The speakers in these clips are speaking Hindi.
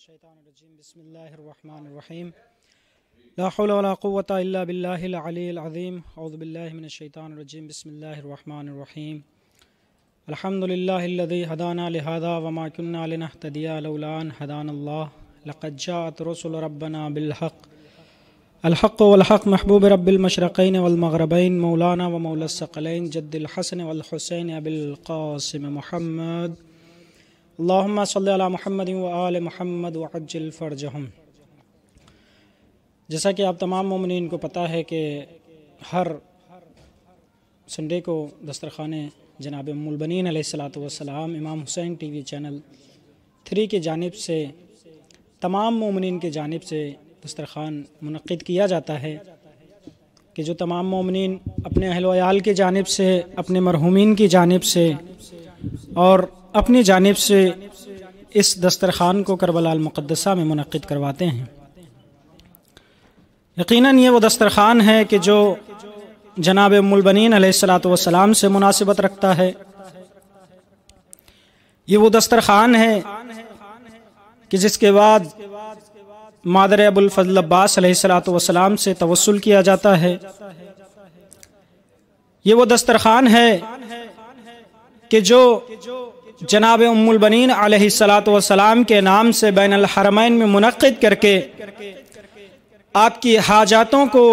मिनश्शैतानिर्रजीम बिस्मिल्लाहिर्रहमानिर्रहीम ला हौला वला कुव्वता इल्ला बिल्लाहिल अलिय्यिल अज़ीम औज़ु बिल्लाहि मिनश्शैतानिर्रजीम बिस्मिल्लाहिर्रहमानिर्रहीम अल्हम्दुलिल्लाहिल्लज़ी हदाना लिहाज़ा वमा कुन्ना लिनहतदिया लौला अन हदानल्लाह लक़द जाअत रुसुलु रब्बना बिल हक़्क़ अल हक़्क़ु वल हक़्क़ महबूब रब्बिल मशरिक़ैन वल मग़रिबैन मौलाना व मौला सक्कलैन जद्दिल हसन वल हुसैन अबिल क़ासिम मुहम्मद अल्लाहुम्मा सल्लि अला मुहम्मद व आले मुहम्मद व अज्जिल फ़रजहुम। जैसा कि आप तमाम मोमिनीन को पता है कि हर संडे को दस्तरख़ाने जनाब उम्मुल बनीन अलैहिस्सलातु वस्सलाम इमाम हुसैन टीवी चैनल 3 की जानिब से तमाम मोमिनीन की जानिब से दस्तरख़ान मुनक़्क़िद किया जाता है कि जो तमाम मोमिनीन अपने अहल व अयाल की जानिब से, अपने मरहूमीन की जानिब से और अपनी जानिब से इस दस्तरख़ान को करबला अल मुक़द्दसा में मुनक़्क़िद करवाते हैं। यकीनन ये वो दस्तरख़ान है कि जो जनाब उम्मुल बनीन अलैहिस्सलातु वस्सलाम से मुनासिबत रखता है। ये वो दस्तरख़ान है कि जिसके बाद मादर अबुल फ़ज़ल अब्बास अलैहिस्सलातु वस्सलाम से तवस्सुल किया जाता है। ये वो दस्तरख़ान है कि जो जनाब उम्मुल बनीन अलैहिस्सलातु वस्सलाम के नाम से बैनुल हरमैन में मुनक़्क़िद करके आपकी हाजातों को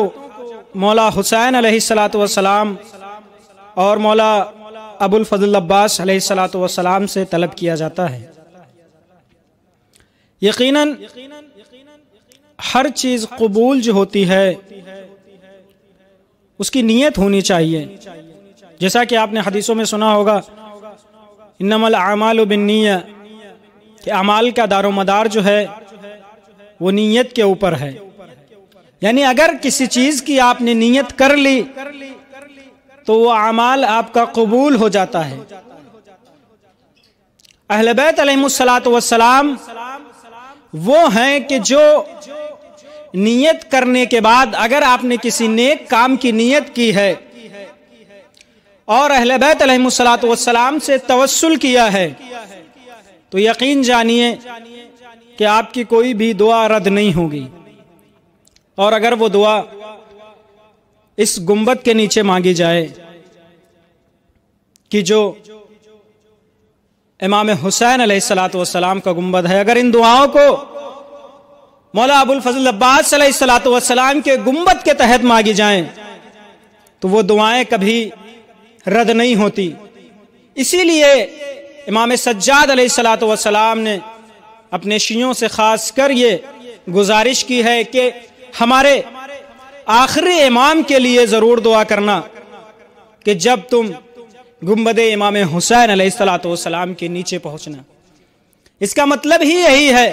मौला हुसैन अलैहिस्सलातु वस्सलाम और मौला अबुल फ़ज़ल अब्बास अलैहिस्सलातु वस्सलाम से तलब किया जाता है। यकीनन हर चीज़ कबूल जो होती है उसकी नीयत होनी चाहिए। जैसा कि आपने हदीसों में सुना होगा, इन्नमल आमालु बिन्निय्या, कि अमाल का दारोमदार जो है वो नीयत के ऊपर है। यानी अगर किसी चीज की आपने नीयत कर ली तो वो अमाल आपका कबूल हो जाता है। अहले बैत अलैहिमुस्सलातु वस्सलाम वो हैं कि जो नियत करने के बाद अगर आपने किसी नेक काम की नियत की है और अहले बैत अलैहिमुस्सलातु वस्सलाम से तवस्सुल किया है तो यकीन जानिए कि आपकी कोई भी दुआ रद्द नहीं होगी। और अगर वो दुआ इस गुंबद के नीचे मांगी जाए कि जो इमाम हुसैन अलैहिस्सलातु वस्सलाम का गुंबद है, अगर इन दुआओं को मौला अबुल फ़ज़ल अब्बास अलैहिस्सलातु वस्सलाम के गुंबद के तहत मांगी जाएं तो वो दुआएं कभी रद्द नहीं होती। इसीलिए इमाम सज्जाद अलैहिस्सलातु वस्सलाम ने अपने शियों से खास कर ये गुजारिश की है कि हमारे आखिरी इमाम के लिए जरूर दुआ करना कि जब तुम गुंबद इमाम हुसैन अलैहिस्सलातु वस्सलाम के नीचे पहुंचना। इसका मतलब ही यही है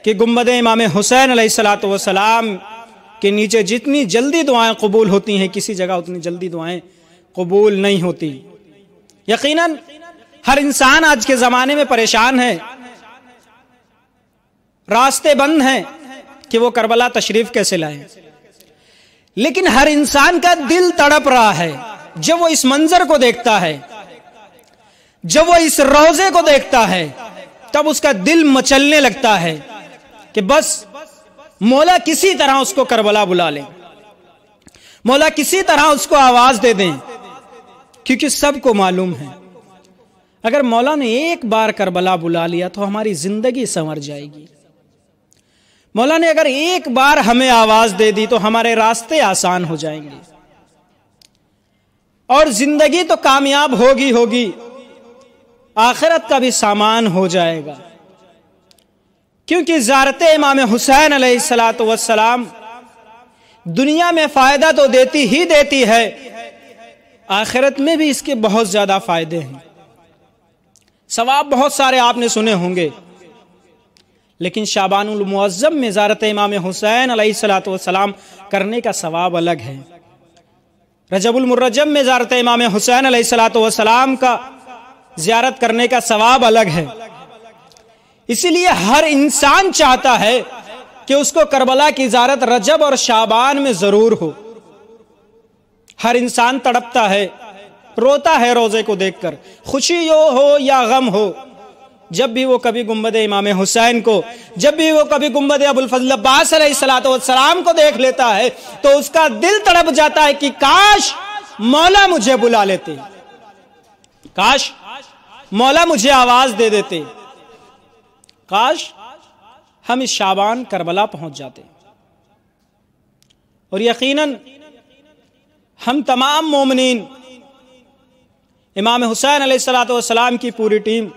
कि गुंबद इमाम हुसैन अलैहिस्सलातु वस्सलाम के नीचे जितनी जल्दी दुआएं कबूल होती हैं, किसी जगह उतनी जल्दी दुआएं कबूल नहीं होती। यकीनन हर इंसान आज के जमाने में परेशान है, रास्ते बंद हैं कि वो करबला तशरीफ कैसे लाए। लेकिन हर इंसान का दिल तड़प रहा है जब वो इस मंजर को देखता है, जब वो इस रोजे को देखता है, तब उसका दिल मचलने लगता है कि बस मौला किसी तरह उसको करबला बुला ले, मौला किसी तरह उसको आवाज दे दें। क्योंकि सबको मालूम है अगर मौला ने एक बार करबला बुला लिया तो हमारी जिंदगी संवर जाएगी। मौला ने अगर एक बार हमें आवाज दे दी तो हमारे रास्ते आसान हो जाएंगे और जिंदगी तो कामयाब होगी होगी, आखिरत का भी सामान हो जाएगा। क्योंकि ज़ियारत इमाम हुसैन अलैहिस्सलातु वस्सलाम दुनिया में फायदा तो देती ही देती है, आखिरत में भी इसके बहुत ज्यादा फायदे हैं। सवाब बहुत सारे आपने सुने होंगे, लेकिन शाबानुल मुअज़्ज़म में ज़ियारत इमाम हुसैन अलैहिस्सलातु वस्सलाम करने का सवाब अलग है। रजबुल मुर्रजम में ज़ियारत इमाम हुसैन अलैहिस्सलातु वस्सलाम का ज़ियारत करने का सवाब अलग है। इसीलिए हर इंसान चाहता है कि उसको करबला की ज़ियारत रजब और शाबान में जरूर हो। हर इंसान तड़पता है, रोता है रोजे को देखकर, खुशी हो या गम हो, जब भी वो कभी गुंबद इमाम हुसैन को, जब भी वो कभी गुंबद अबुल फजल अब्बास अलैहिस्सलातु वस्सलाम को देख लेता है तो उसका दिल तड़प जाता है कि काश मौला मुझे बुला लेते, काश मौला मुझे आवाज दे देते, काश हम इस शाबान करबला पहुंच जाते। और यकीनन हम तमाम मोमिनीन, इमाम हुसैन अलैहिस्सलातु वस्सलाम की पूरी टीम,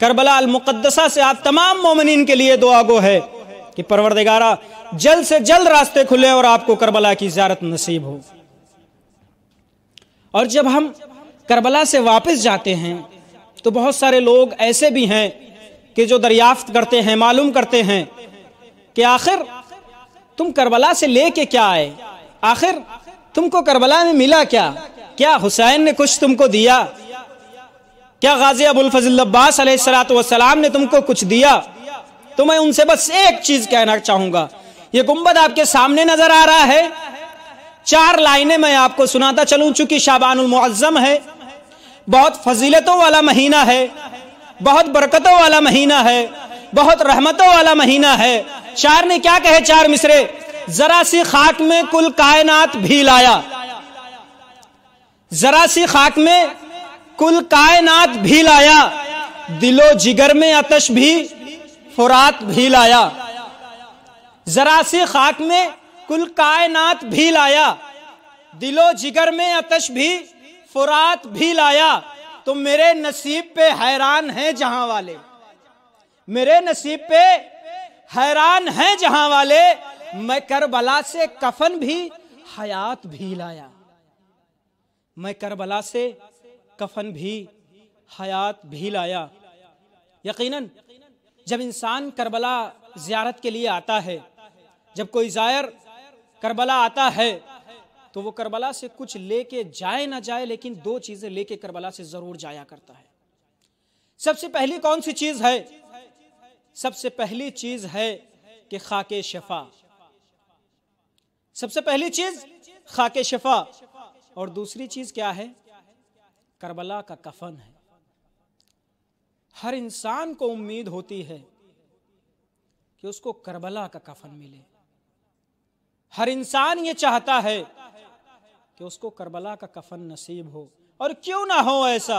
करबला अल मुक़द्दसा से आप तमाम मोमिनीन के लिए दुआ गो है कि परवरदिगारा जल्द से जल्द रास्ते खुले और आपको करबला की ज़ियारत नसीब हो। और जब हम करबला से वापस जाते हैं तो बहुत सारे लोग ऐसे भी हैं कि जो दरियाफ्त करते हैं, मालूम करते हैं कि आखिर तुम करबला से लेके क्या आए, आखिर तुमको करबला में मिला क्या, क्या हुसैन ने कुछ तुमको दिया, क्या गाजी अबुल फजल अब्बास अलैहिस्सलातु वस्सलाम ने तुमको कुछ दिया। तो मैं उनसे बस एक चीज कहना चाहूंगा, ये गुंबद आपके सामने नजर आ रहा है, 4 लाइनें मैं आपको सुनाता चलूं। चूंकि शाबानुल मुअज्जम है, बहुत फजीलतों वाला महीना है, बहुत बरकतों वाला महीना है, बहुत रहमतों वाला महीना है। शायर ने क्या कहे 4 मिसरे, जरा सी खाक में कुल कायनात भी लाया, जरा सी खाक में कुल कायनात भी लाया, दिलो जिगर में आतश भी फुरात भी लाया। जरा सी खाक में कुल कायनात भी लाया, दिलो जिगर में आतश भी फुरात भी लाया। तो मेरे नसीब पे हैरान हैं जहां वाले, मेरे नसीब पे हैरान हैं जहां वाले, मैं करबला से कफन भी हयात भी लाया, मैं करबला से कफन भी हयात भी लाया। यकीनन जब इंसान करबला ज़ियारत के लिए आता है, जब कोई ज़ायर करबला आता है तो वो करबला से कुछ लेके जाए ना जाए, लेकिन 2 चीजें लेके करबला से जरूर जाया करता है। सबसे पहली कौन सी चीज है? सबसे पहली चीज है कि खाके शफा, सबसे पहली चीज खाके शफा। और दूसरी चीज क्या है? करबला का कफन है। हर इंसान को उम्मीद होती है कि उसको करबला का कफन मिले, हर इंसान ये चाहता है कि उसको करबला का कफन नसीब हो। और क्यों ना हो ऐसा,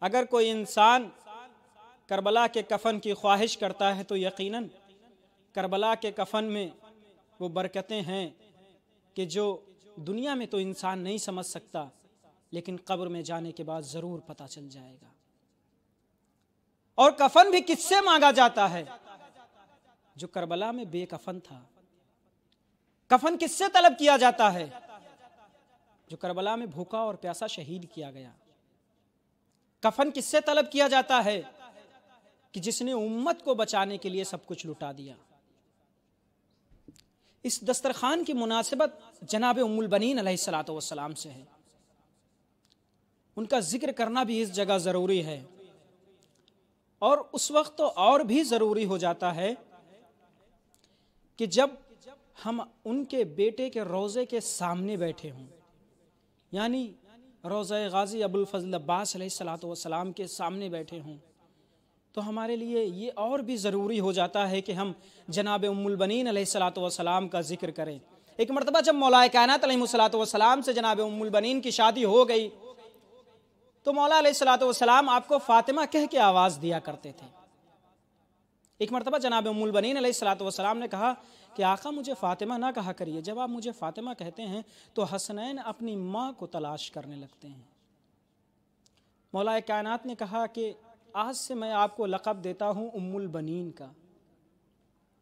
अगर कोई इंसान करबला के कफन की ख्वाहिश करता है तो यकीनन करबला के कफन में वो बरकतें हैं कि जो दुनिया में तो इंसान नहीं समझ सकता, लेकिन कब्र में जाने के बाद जरूर पता चल जाएगा। और कफन भी किससे मांगा जाता है? जो करबला में बेकफन था। कफन किससे तलब किया जाता है? जो करबला में भूखा और प्यासा शहीद किया गया। कफन किससे तलब किया जाता है? कि जिसने उम्मत को बचाने के लिए सब कुछ लुटा दिया। इस दस्तरखान की मुनासिबत जनाब उम्मुल बनीन अलैहिस्सलातु वस्सलाम से है, उनका जिक्र करना भी इस जगह जरूरी है। और उस वक्त तो और भी जरूरी हो जाता है कि जब हम उनके बेटे के रोज़े के सामने बैठे हों, यानी रोज़े गाजी अबुल फजल अब्बास अलैहिस्सलातु वस्सलाम के सामने बैठे हों, तो हमारे लिए ये और भी ज़रूरी हो जाता है कि हम जनाब उम्मुल बनीन अलैहिस्सलातु वस्सलाम का जिक्र करें। एक मरतबा जब मौला कायनात अलैहिस्सलातु वस्सलाम से जनाब उम्मुल बनीन की शादी हो गई तो मौला अलैहिस्सलातु वस्सलाम आपको फ़ातिमा कह के आवाज़ दिया करते थे। एक मरतबा जनाब उम्मुल बनीन अलैहिस्सलातु वस्सलाम ने कहा कि आका मुझे फ़ातिमा ना कहा करिए, जब आप मुझे फ़ातिमा कहते हैं तो हसनैन अपनी माँ को तलाश करने लगते हैं। मौला कायनात ने कहा कि आज से मैं आपको लक़ब देता हूँ उम्मुल बनीन का।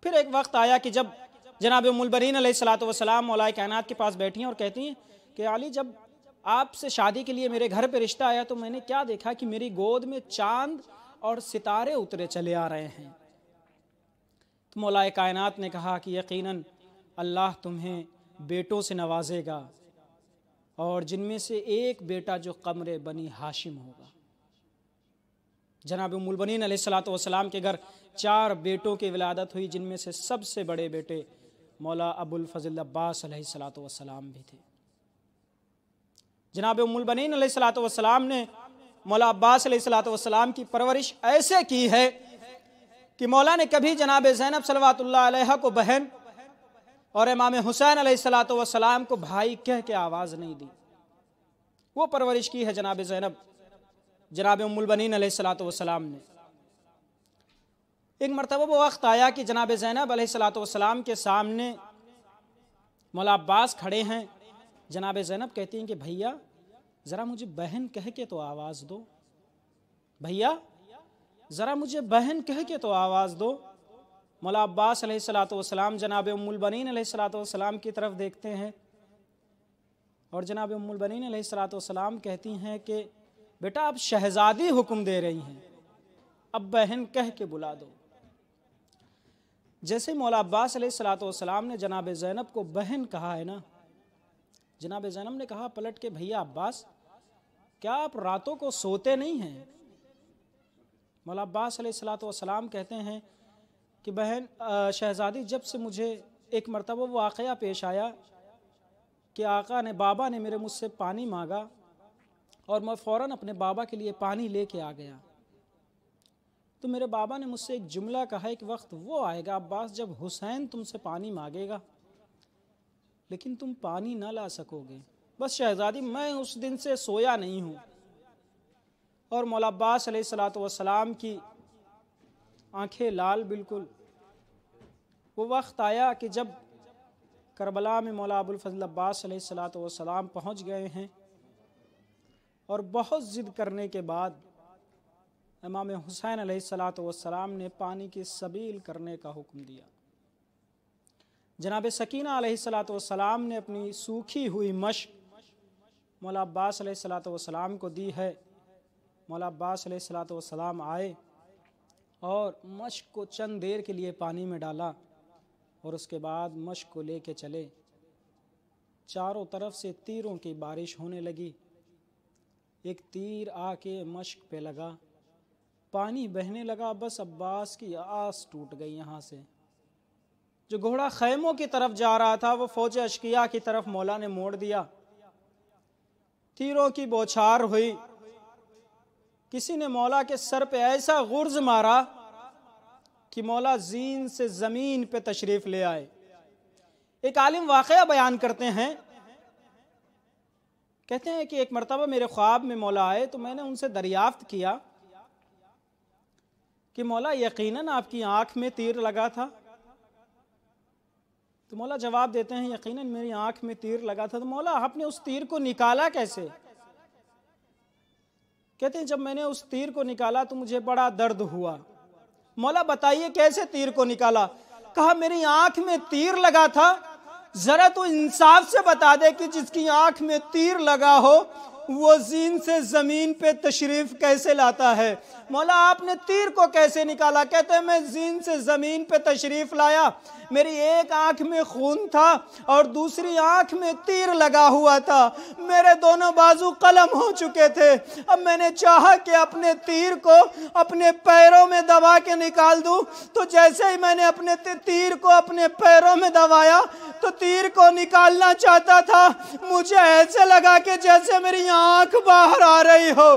फिर एक वक्त आया कि जब जनाब उम्मुल बनीन अलैहिस्सलातु वस्सलाम मौला कायनात के पास बैठी हैं और कहती हैं कि अली, जब आपसे शादी के लिए मेरे घर पे रिश्ता आया तो मैंने क्या देखा कि मेरी गोद में चांद और सितारे उतरे चले आ रहे हैं। तो मौला कायनात ने कहा कि यकीनन अल्लाह तुम्हें बेटों से नवाजेगा और जिनमें से एक बेटा जो कमरे बनी हाशिम होगा। जनाब उम्मुल बनीन अलैहिस्सलातु वस्सलाम के घर 4 बेटों की विलादत हुई, जिनमें से सबसे बड़े बेटे मौला अबुल फजल अब्बास अलैहिस्सलातु वस्सलाम भी थे। जनाब उम्मुल बनीन अलैहिस्सलातु वस्सलाम ने मौला अब्बास अलैहिस्सलाम की परवरिश ऐसे की है कि मौला ने कभी जनाब ज़ैनब सल्लल्लाहु अलैहा को बहन और इमाम हुसैन अलैहिस्सलाम को भाई कह के आवाज़ नहीं दी। वो परवरिश की है जनाब ज़ैनब, जनाब उम्मुल बनीन अलैहिस्सलाम ने। एक मरतबा वो वक्त आया कि जनाब ज़ैनब अलैहिस्सलाम के सामने मौला अब्बास खड़े हैं। जनाब ज़ैनब कहती हैं कि भैया ज़रा मुझे बहन कह के तो आवाज़ दो, भैया ज़रा मुझे बहन कह के तो आवाज़ दो। मौला अब्बास अलैहिस्सलाम जनाब उम्मुल बनीन अलैहिस्सलाम की तरफ देखते हैं और जनाब उम्मुल बनीन अलैहिस्सलाम कहती हैं कि बेटा अब शहज़ादी हुक्म दे रही हैं, अब बहन कह के बुला दो। जैसे मौला अब्बास अलैहिस्सलाम ने जनाब ज़ैनब को बहन कहा है ना, जनाब ज़ैनब ने कहा पलट के, भैया अब्बास क्या आप रातों को सोते नहीं हैं? मौला अब्बास अलैहिस्सलाम कहते हैं कि बहन शहज़ादी, जब से मुझे एक मरतबा वो वाक़या पेश आया कि आका ने, बाबा ने मेरे मुझसे पानी मांगा और मैं फ़ौरन अपने बाबा के लिए पानी लेके आ गया, तो मेरे बाबा ने मुझसे एक जुमला कहा, एक वक्त वो आएगा अब्बास जब हुसैन तुमसे पानी मांगेगा लेकिन तुम पानी ना ला सकोगे। बस शहज़ादी मैं उस दिन से सोया नहीं हूँ। और मौला अब्बास अलैहिस्सलाम की आंखें लाल बिल्कुल। वो वक्त आया कि जब करबला में मौला अबुल फजल अब्बास अलैहिस्सलाम पहुँच गए हैं और बहुत ज़िद करने के बाद इमाम हुसैन अलैहिस्सलाम ने पानी की सबील करने का हुक्म दिया। जनाब सकीना अलैहिस्सलाम ने अपनी सूखी हुई मश्क मौला अब्बास अलैहिस्सलाम को दी है। मौला अब्बास अलैहिस्सलाम आए और मश्क को चंद देर के लिए पानी में डाला और उसके बाद मश्क को लेके चले। चारों तरफ से तीरों की बारिश होने लगी। एक तीर आके मश्क पे लगा, पानी बहने लगा। बस अब्बास की आस टूट गई। यहाँ से जो घोड़ा खैमों की तरफ जा रहा था वो फौज अशकिया की तरफ मौला ने मोड़ दिया। तीरों की बौछार हुई। किसी ने मौला के सर पे ऐसा गुर्ज मारा कि मौला जीन से ज़मीन पे तशरीफ़ ले आए। एक आलिम वाक़या बयान करते हैं, कहते हैं कि एक मरतबा मेरे ख्वाब में मौला आए तो मैंने उनसे दरियाफ्त किया कि मौला यकीनन आपकी आँख में तीर लगा था? तो मौला जवाब देते हैं यकीनन मेरी आँख में तीर लगा था। तो मौला आपने उस तीर को निकाला कैसे? कहते हैं जब मैंने उस तीर को निकाला तो मुझे बड़ा दर्द हुआ। मौला बताइए कैसे तीर को निकाला? कहा मेरी आँख में तीर लगा था। जरा तो इंसाफ से बता दे कि जिसकी आँख में तीर लगा हो वो जीन से जमीन पे तशरीफ कैसे लाता है? मौला आपने तीर को कैसे निकाला? कहते हैं मैं जीन से जमीन पे तशरीफ लाया, मेरी एक आंख में खून था और दूसरी आंख में तीर लगा हुआ था। मेरे दोनों बाजू कलम हो चुके थे। अब मैंने चाहा कि अपने तीर को अपने पैरों में दबा के निकाल दूं, तो जैसे ही मैंने अपने तीर को अपने पैरों में दबाया तो तीर को निकालना चाहता था, मुझे ऐसे लगा कि जैसे मेरी आंख बाहर आ रही हो।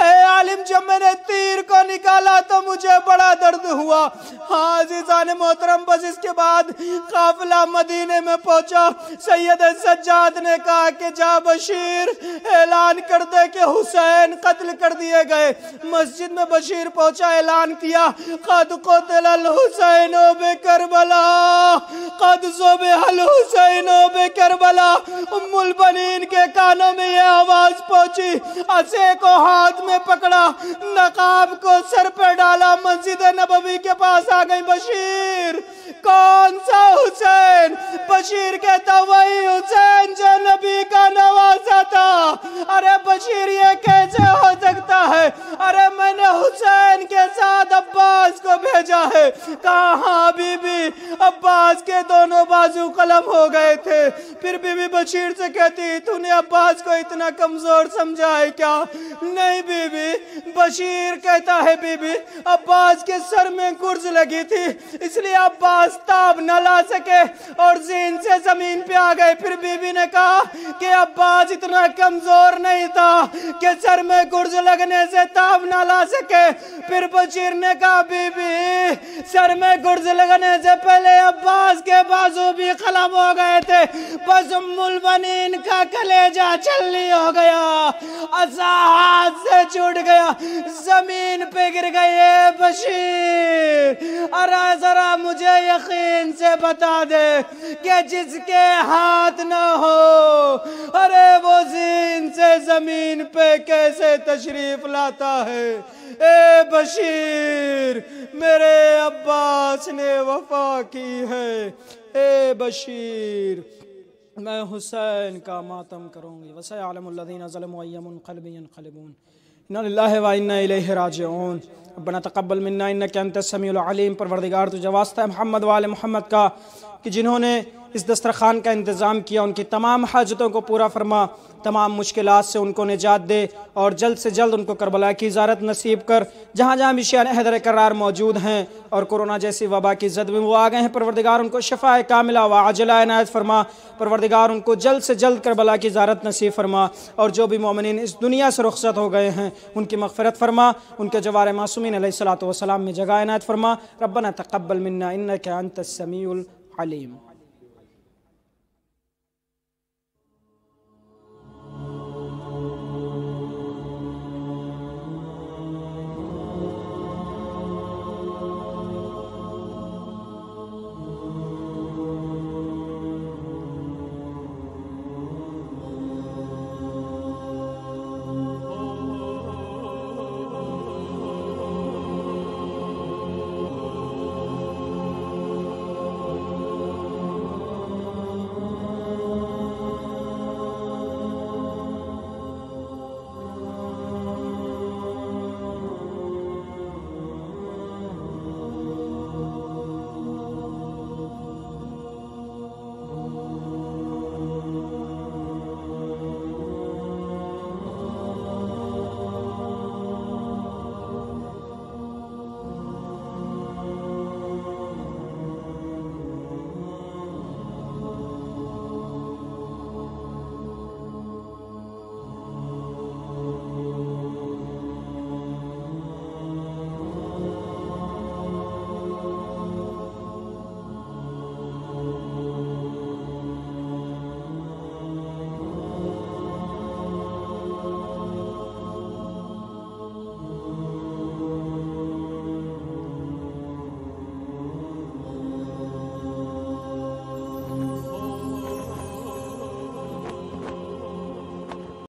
ऐ आलिम, जब मैंने तीर को निकाला तो मुझे बड़ा दर्द हुआ। हाँ अज़ीज़ान मोहतरम, बस इसके बाद काफिला मदीने में पहुंचा। सैयद सज्जाद ने कहा कि जा बशीर, ऐलान कर दे कि हुसैन कत्ल कर दिए गए। मस्जिद में बशीर पहुंचा, ऐलान किया कद क़ुतिल हुसैन बे करबला, कद ज़ुबिहल हुसैन बे करबला। उम्मुल बनीन के कानों में यह आवाज पहुंची। असे को हाथ में पकड़ा, नकाब को सर पर डाला, मस्जिद नबवी के पास आ गई। बशीर, कौन सा हुसैन? बशीर कहता वही हुसैन जो नबी का नवासा था। अरे बशीर, ये कैसे हो सकता है? अरे मैंने हुसैन के साथ अब्बास को भेजा है। कहा हाँ बीबी, अब्बास के दोनों बाजू कलम हो गए थे। फिर बीबी बशीर से कहती, तूने अब्बास को इतना कमजोर समझा है क्या? नहीं बीबी। बशीर कहता है, बीबी अब्बास के सर में गुर्ज लगी थी, इसलिए अब्बास ताब न ला सके और जीन से जमीन पे आ गए। फिर बीबी ने कहा कि अब्बास इतना कमजोर नहीं था कि सर में गुर्ज लगने से ताब न ला सके। फिर बशीर ने कहा, बीबी सर में गुर्ज लगने से पहले अब्बास के बाजू भी कलम हो गए थे, बस उम्मुल बनीन का कलेजा छलनी हो गया, असा हाथ से छूट गया, जमीन पे गिर गए। बशीर अरे जरा मुझे यकीन से बता दे कि जिसके हाथ न हो, अरे वो जीन से जमीन पे कैसे तशरीफ लाता है? ए बशीर, मेरे अब्बास ने वफा की है। ए बशीर, मैं हुसैन का मातम करूंगी। वसयअलमुल्लज़ीना ज़लमू अय्युमुनक़लबिन यनक़लिबून। इन्ना लिल्लाहि व इन्ना इलैहि राजिऊन। रब्बना तक़ब्बल मिन्ना इन्नका अंतस समीउल अलीम। परवरदिगार तुझे वास्ता है मोहम्मद वाले मोहम्मद का कि जिन्होंने इस दस्तरखान का इंतज़ाम किया, उनकी तमाम हाजतों को पूरा फरमा, तमाम मुश्किलात से उनको निजात दे और जल्द से जल्द उनको करबला की ज़ियारत नसीब कर। जहाँ जहाँ भी शान हैदर करार मौजूद हैं और कोरोना जैसी वबा की जद में वो आ गए हैं, परवरदिगार उनको शफ़ाए कामिला व आजिला इनायत फरमा। परवरदिगार उनको जल्द से जल्द करबला की ज़ियारत नसीब फरमा। और जो भी मोमिनीन इस दुनिया से रुखसत हो गए हैं उनकी मग़फ़िरत फरमा, उनके जवार मासूमीन अलैहिस्सलातु वस्सलाम में जगह इनायत फरमा। रब्बना तक़ब्बल मिन्ना इन्नका अंतस समीउल अलीम।